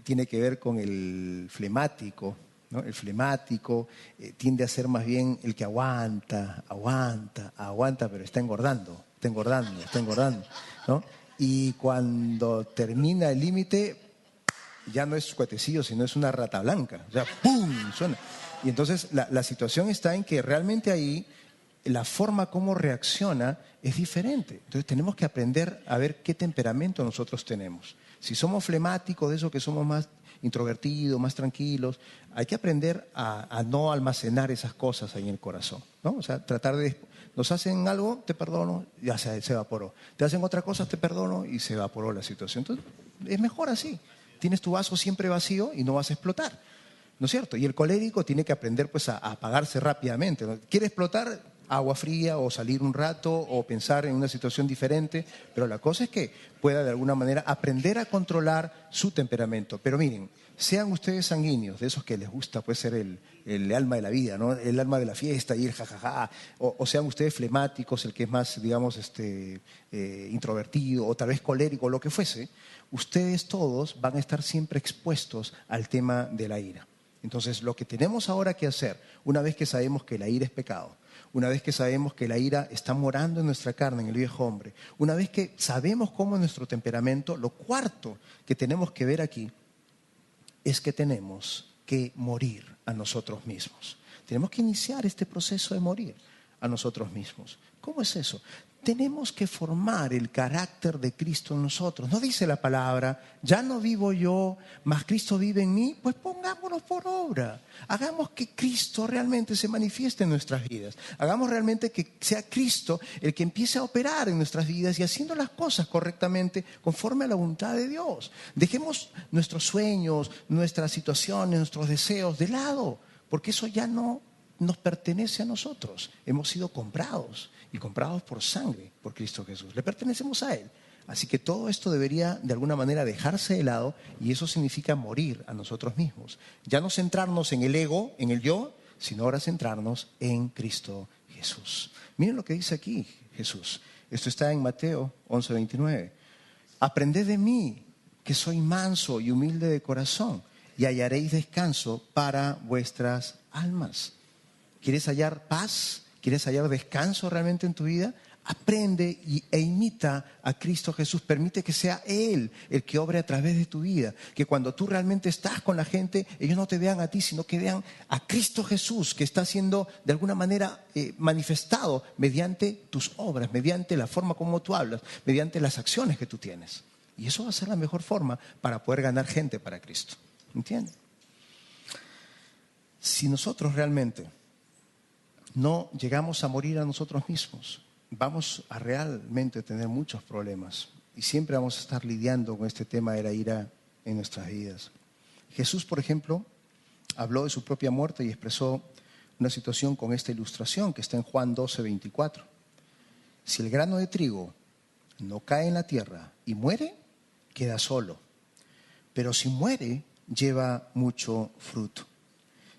tiene que ver con el flemático, ¿no? El flemático tiende a ser más bien el que aguanta, pero está engordando, ¿no? Y cuando termina el límite, ya no es cuetecillo, sino es una rata blanca. O sea, ¡pum! Suena. Y entonces la situación está en que realmente ahí la forma como reacciona es diferente. Entonces tenemos que aprender a ver qué temperamento nosotros tenemos. Si somos flemáticos, de eso que somos más introvertidos, más tranquilos, hay que aprender a no almacenar esas cosas ahí en el corazón, ¿no? O sea, tratar de... Nos hacen algo, te perdono, ya se evaporó. Te hacen otra cosa, te perdono y se evaporó la situación. Entonces, es mejor así. Tienes tu vaso siempre vacío y no vas a explotar, ¿no es cierto? Y el colérico tiene que aprender pues a apagarse rápidamente, ¿no? Quiere explotar, agua fría o salir un rato o pensar en una situación diferente, pero la cosa es que pueda de alguna manera aprender a controlar su temperamento. Pero miren, sean ustedes sanguíneos, de esos que les gusta pues ser el alma de la vida, ¿no? El alma de la fiesta y el jajaja, o sean ustedes flemáticos, el que es más, digamos, introvertido o tal vez colérico, lo que fuese, ustedes todos van a estar siempre expuestos al tema de la ira. Entonces, lo que tenemos ahora que hacer, una vez que sabemos que la ira es pecado, una vez que sabemos que la ira está morando en nuestra carne, en el viejo hombre, una vez que sabemos cómo es nuestro temperamento, lo cuarto que tenemos que ver aquí es que tenemos que morir a nosotros mismos. Tenemos que iniciar este proceso de morir a nosotros mismos. ¿Cómo es eso? Tenemos que formar el carácter de Cristo en nosotros. No dice la palabra, ya no vivo yo, mas Cristo vive en mí. Pues pongámonos por obra. Hagamos que Cristo realmente se manifieste en nuestras vidas. Hagamos realmente que sea Cristo el que empiece a operar en nuestras vidas y haciendo las cosas correctamente conforme a la voluntad de Dios. Dejemos nuestros sueños, nuestras situaciones, nuestros deseos de lado, porque eso ya no nos pertenece a nosotros. Hemos sido comprados y comprados por sangre, por Cristo Jesús. Le pertenecemos a Él. Así que todo esto debería de alguna manera dejarse de lado y eso significa morir a nosotros mismos. Ya no centrarnos en el ego, en el yo, sino ahora centrarnos en Cristo Jesús. Miren lo que dice aquí Jesús. Esto está en Mateo 11:29. Aprended de mí, que soy manso y humilde de corazón, y hallaréis descanso para vuestras almas. ¿Quieres hallar paz? ¿Quieres hallar descanso realmente en tu vida? Aprende e imita a Cristo Jesús. Permite que sea Él el que obre a través de tu vida. Que cuando tú realmente estás con la gente, ellos no te vean a ti, sino que vean a Cristo Jesús, que está siendo de alguna manera manifestado mediante tus obras, mediante la forma como tú hablas, mediante las acciones que tú tienes. Y eso va a ser la mejor forma para poder ganar gente para Cristo. ¿Entiendes? Si nosotros realmente no llegamos a morir a nosotros mismos, vamos a realmente tener muchos problemas y siempre vamos a estar lidiando con este tema de la ira en nuestras vidas. Jesús, por ejemplo, habló de su propia muerte y expresó una situación con esta ilustración que está en Juan 12:24. Si el grano de trigo no cae en la tierra y muere, queda solo, pero si muere, lleva mucho fruto.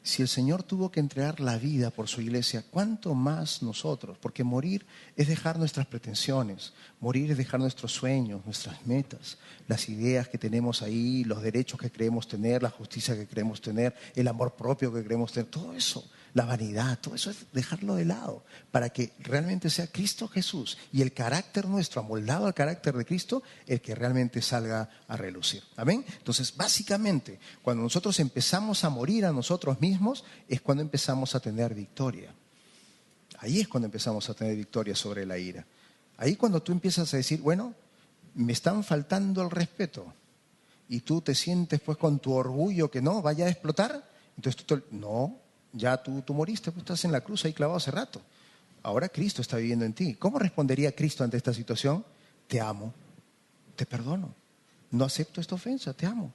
Si el Señor tuvo que entregar la vida por su iglesia, ¿cuánto más nosotros? Porque morir es dejar nuestras pretensiones, morir es dejar nuestros sueños, nuestras metas, las ideas que tenemos ahí, los derechos que creemos tener, la justicia que creemos tener, el amor propio que creemos tener, todo eso, la vanidad, todo eso es dejarlo de lado para que realmente sea Cristo Jesús y el carácter nuestro, amoldado al carácter de Cristo, el que realmente salga a relucir. ¿Amén? Entonces, básicamente, cuando nosotros empezamos a morir a nosotros mismos, es cuando empezamos a tener victoria. Ahí es cuando empezamos a tener victoria sobre la ira. Ahí cuando tú empiezas a decir, bueno, me están faltando el respeto y tú te sientes pues con tu orgullo que no, vaya a explotar, entonces no, ya tú moriste, pues estás en la cruz ahí clavado hace rato. Ahora Cristo está viviendo en ti. ¿Cómo respondería Cristo ante esta situación? Te amo, te perdono, no acepto esta ofensa, te amo.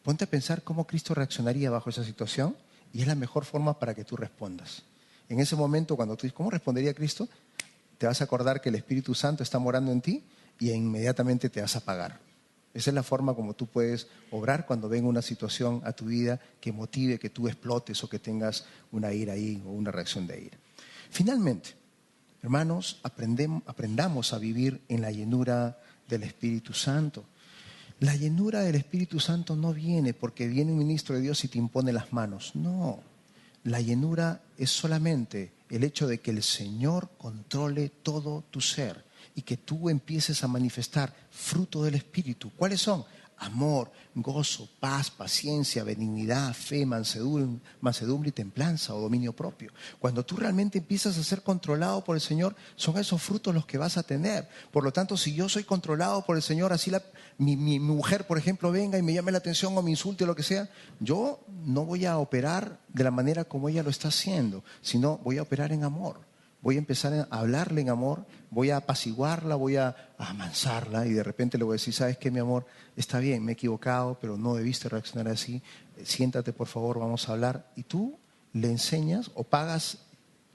Ponte a pensar cómo Cristo reaccionaría bajo esa situación y es la mejor forma para que tú respondas. En ese momento, cuando tú dices, ¿cómo respondería Cristo? Te vas a acordar que el Espíritu Santo está morando en ti y inmediatamente te vas a apagar. Esa es la forma como tú puedes obrar cuando venga una situación a tu vida que motive que tú explotes o que tengas una ira ahí o una reacción de ira. Finalmente, hermanos, aprendamos a vivir en la llenura del Espíritu Santo. La llenura del Espíritu Santo no viene porque viene un ministro de Dios y te impone las manos. No, la llenura es solamente el hecho de que el Señor controle todo tu ser y que tú empieces a manifestar fruto del Espíritu. ¿Cuáles son? amor, gozo, paz, paciencia, benignidad, fe, mansedumbre y templanza o dominio propio. Cuando tú realmente empiezas a ser controlado por el Señor, son esos frutos los que vas a tener. Por lo tanto, si yo soy controlado por el Señor, así mi mujer, por ejemplo, venga y me llame la atención o me insulte o lo que sea, yo no voy a operar de la manera como ella lo está haciendo, sino voy a operar en amor. Voy a empezar a hablarle en amor, voy a apaciguarla, voy a amansarla y de repente le voy a decir, ¿sabes qué, mi amor? Está bien, me he equivocado, pero no debiste reaccionar así. Siéntate, por favor, vamos a hablar. Y tú le enseñas o pagas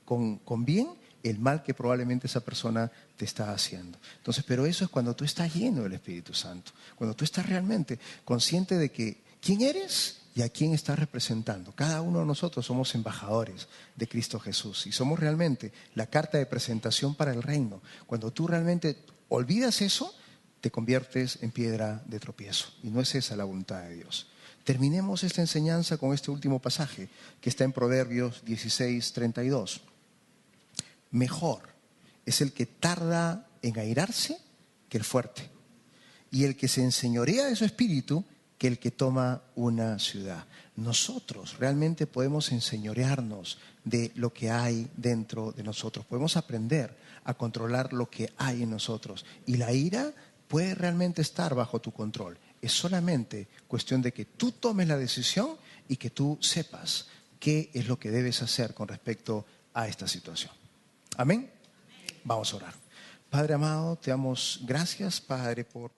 con bien el mal que probablemente esa persona te está haciendo. Entonces, pero eso es cuando tú estás lleno del Espíritu Santo, cuando tú estás realmente consciente de que quién eres y a quién estás representando. Cada uno de nosotros somos embajadores de Cristo Jesús y somos realmente la carta de presentación para el reino. Cuando tú realmente olvidas eso, te conviertes en piedra de tropiezo y no es esa la voluntad de Dios. Terminemos esta enseñanza con este último pasaje que está en Proverbios 16:32. Mejor es el que tarda en airarse que el fuerte, y el que se enseñorea de su espíritu que el que toma una ciudad. Nosotros realmente podemos enseñorearnos de lo que hay dentro de nosotros. Podemos aprender a controlar lo que hay en nosotros. Y la ira puede realmente estar bajo tu control. Es solamente cuestión de que tú tomes la decisión y que tú sepas qué es lo que debes hacer con respecto a esta situación. Amén. Vamos a orar. Padre amado, te damos gracias, Padre, por